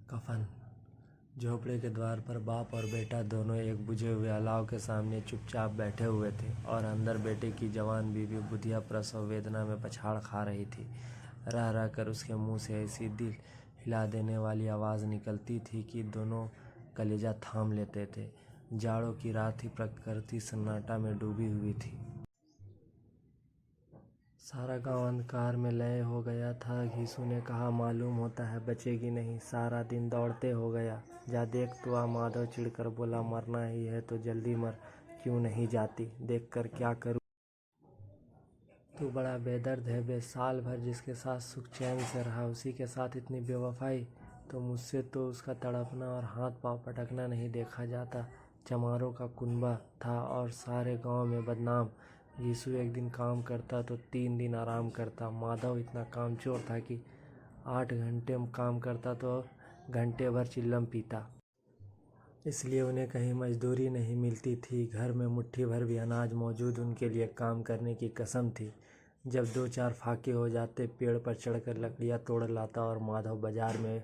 कफन। झोपड़े के द्वार पर बाप और बेटा दोनों एक बुझे हुए अलाव के सामने चुपचाप बैठे हुए थे और अंदर बेटे की जवान बीवी बुधिया प्रसव वेदना में पछाड़ खा रही थी। रह रह कर उसके मुंह से ऐसी दिल हिला देने वाली आवाज़ निकलती थी कि दोनों कलेजा थाम लेते थे। जाड़ों की रात ही प्रकृति सन्नाटा में डूबी हुई थी। सारा गांव अंधकार में लय हो गया था। घीसू ने कहा, मालूम होता है बचेगी नहीं, सारा दिन दौड़ते हो गया। जा देख तो आ। माधव चिढ़कर बोला, मरना ही है तो जल्दी मर, क्यों नहीं जाती? देख कर क्या करूं? तू बड़ा बेदर्द है बे। साल भर जिसके साथ सुख चैन से रहा, उसी के साथ इतनी बेवफाई। तो मुझसे तो उसका तड़पना और हाथ पांव पटकना नहीं देखा जाता। चमारों का कुनबा था और सारे गांव में बदनाम। घीसू एक दिन काम करता तो 3 दिन आराम करता। माधव इतना कामचोर था कि 8 घंटे काम करता तो घंटे भर चिल्लम पीता। इसलिए उन्हें कहीं मजदूरी नहीं मिलती थी। घर में मुट्ठी भर भी अनाज मौजूद उनके लिए काम करने की कसम थी। जब 2-4 फाके हो जाते, पेड़ पर चढ़कर लकड़ियाँ तोड़ लाता और माधव बाजार में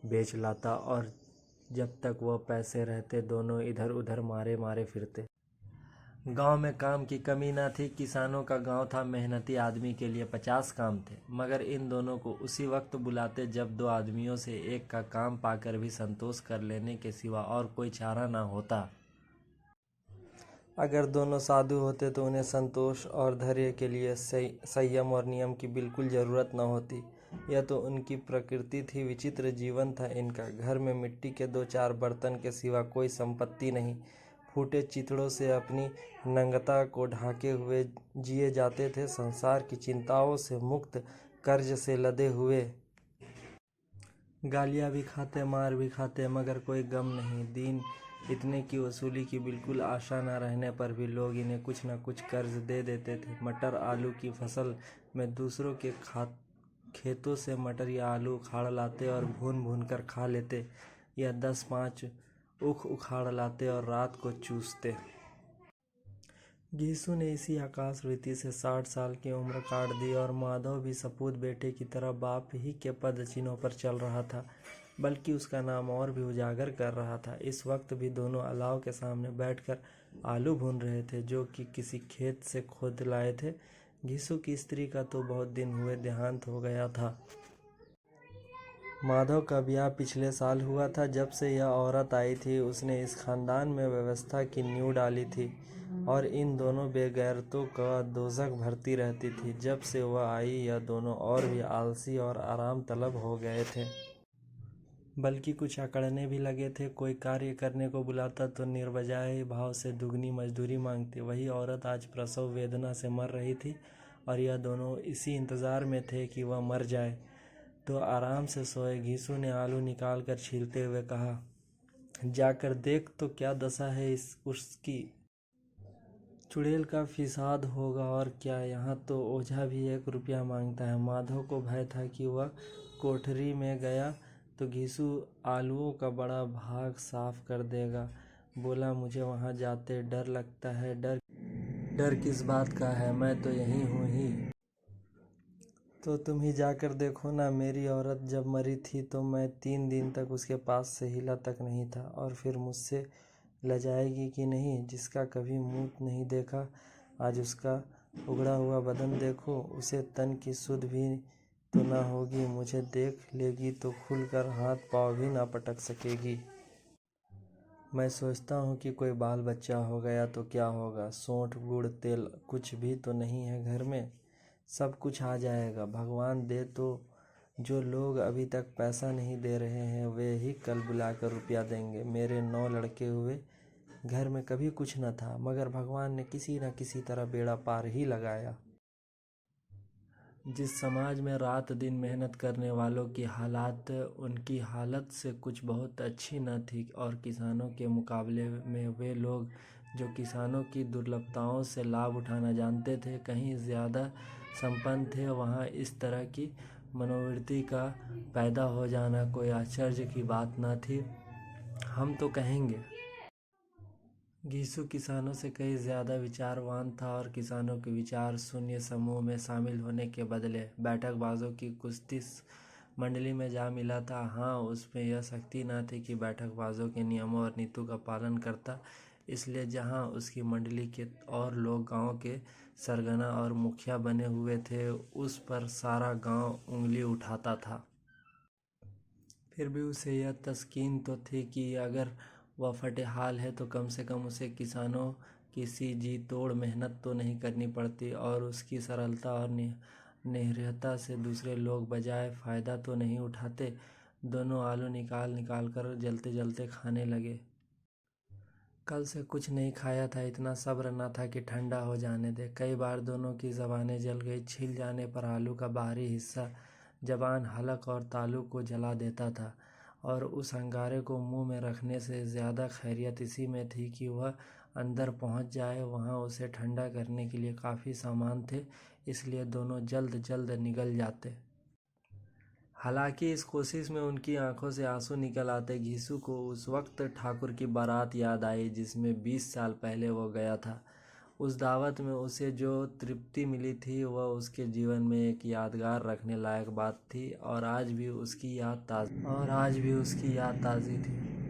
बेच लाता, और जब तक वह पैसे रहते दोनों इधर उधर मारे मारे फिरते। गांव में काम की कमी न थी। किसानों का गांव था। मेहनती आदमी के लिए 50 काम थे, मगर इन दोनों को उसी वक्त बुलाते जब 2 आदमियों से एक का काम पाकर भी संतोष कर लेने के सिवा और कोई चारा न होता। अगर दोनों साधु होते तो उन्हें संतोष और धैर्य के लिए संयम और नियम की बिल्कुल ज़रूरत न होती। यह तो उनकी प्रकृति थी। विचित्र जीवन था इनका। घर में मिट्टी के 2-4 बर्तन के सिवा कोई संपत्ति नहीं। फूटे चिथड़ों से अपनी नंगता को ढाके हुए जिए जाते थे। संसार की चिंताओं से मुक्त, कर्ज से लदे हुए। गालियाँ भी खाते, मार भी खाते, मगर कोई गम नहीं। दिन इतने की वसूली की बिल्कुल आशा न रहने पर भी लोग इन्हें कुछ न कुछ कर्ज दे देते थे। मटर आलू की फसल में दूसरों के खेतों से मटर या आलू उखाड़ लाते और भून भून कर खा लेते, या 10-5 ऊख उखाड़ लाते और रात को चूसते। घीसू ने इसी आकाशवृत्ति से 60 साल की उम्र काट दी और माधव भी सपूत बेटे की तरह बाप ही के पद चिन्हों पर चल रहा था, बल्कि उसका नाम और भी उजागर कर रहा था। इस वक्त भी दोनों अलाव के सामने बैठकर आलू भून रहे थे, जो कि किसी खेत से खोद लाए थे। घीसू की स्त्री का तो बहुत दिन हुए देहांत हो गया था। माधव का ब्याह पिछले साल हुआ था। जब से यह औरत आई थी, उसने इस खानदान में व्यवस्था की नींव डाली थी और इन दोनों बेगैरतों का दोजख भरती रहती थी। जब से वह आई, यह दोनों और भी आलसी और आराम तलब हो गए थे, बल्कि कुछ अकड़ने भी लगे थे। कोई कार्य करने को बुलाता तो निर्वजाय भाव से दुगनी मजदूरी मांगते। वही औरत आज प्रसव वेदना से मर रही थी और यह दोनों इसी इंतज़ार में थे कि वह मर जाए तो आराम से सोए। घीसू ने आलू निकाल कर छीलते हुए कहा, जाकर देख तो क्या दशा है उसकी। चुड़ैल का फिसाद होगा और क्या। यहाँ तो ओझा भी 1 रुपया मांगता है। माधव को भय था कि वह कोठरी में गया तो घीसू आलूओं का बड़ा भाग साफ कर देगा। बोला, मुझे वहाँ जाते डर लगता है। डर किस बात का है, मैं तो यहीं हूँ ही। तो तुम ही जाकर देखो ना। मेरी औरत जब मरी थी तो मैं 3 दिन तक उसके पास से हिला तक नहीं था, और फिर मुझसे लजाएगी कि नहीं, जिसका कभी मुंह नहीं देखा। आज उसका उगड़ा हुआ बदन देखो। उसे तन की सुध भी तो ना होगी। मुझे देख लेगी तो खुलकर हाथ पाँव भी ना पटक सकेगी। मैं सोचता हूँ कि कोई बाल बच्चा हो गया तो क्या होगा। सोंठ गुड़ तेल कुछ भी तो नहीं है घर में। सब कुछ आ जाएगा, भगवान दे तो। जो लोग अभी तक पैसा नहीं दे रहे हैं, वे ही कल बुलाकर रुपया देंगे। मेरे 9 लड़के हुए, घर में कभी कुछ न था, मगर भगवान ने किसी न किसी तरह बेड़ा पार ही लगाया। जिस समाज में रात दिन मेहनत करने वालों की हालात उनकी हालत से कुछ बहुत अच्छी न थी, और किसानों के मुकाबले में वे लोग जो किसानों की दुर्लभताओं से लाभ उठाना जानते थे कहीं ज़्यादा संपन्न थे, वहाँ इस तरह की मनोवृत्ति का पैदा हो जाना कोई आश्चर्य की बात न थी। हम तो कहेंगे। घीसू किसानों से कहीं ज़्यादा विचारवान था और किसानों के विचार शून्य समूह में शामिल होने के बदले बैठकबाजों की कुश्ती मंडली में जा मिला था। हाँ, उसमें यह शक्ति न थी कि बैठकबाजों के नियमों और नीतियों का पालन करता, इसलिए जहाँ उसकी मंडली के और लोग गांव के सरगना और मुखिया बने हुए थे, उस पर सारा गांव उंगली उठाता था। फिर भी उसे यह तस्कीन तो थी कि अगर वह फटेहाल है तो कम से कम उसे किसानों की सी जी तोड़ मेहनत तो नहीं करनी पड़ती, और उसकी सरलता और निरीहता से दूसरे लोग बजाय फ़ायदा तो नहीं उठाते। दोनों आलू निकाल निकाल कर जलते जलते खाने लगे। कल से कुछ नहीं खाया था, इतना सब्र न था कि ठंडा हो जाने दे। कई बार दोनों की ज़बानें जल गई। छिल जाने पर आलू का बाहरी हिस्सा ज़बान, हलक और तालू को जला देता था, और उस अंगारे को मुंह में रखने से ज़्यादा खैरियत इसी में थी कि वह अंदर पहुंच जाए। वहां उसे ठंडा करने के लिए काफ़ी सामान थे, इसलिए दोनों जल्द जल्द निगल जाते। हालांकि इस कोशिश में उनकी आंखों से आंसू निकल आते। घीसू को उस वक्त ठाकुर की बारात याद आई जिसमें 20 साल पहले वो गया था। उस दावत में उसे जो तृप्ति मिली थी वह उसके जीवन में एक यादगार रखने लायक बात थी, और आज भी उसकी याद ताज़ी थी।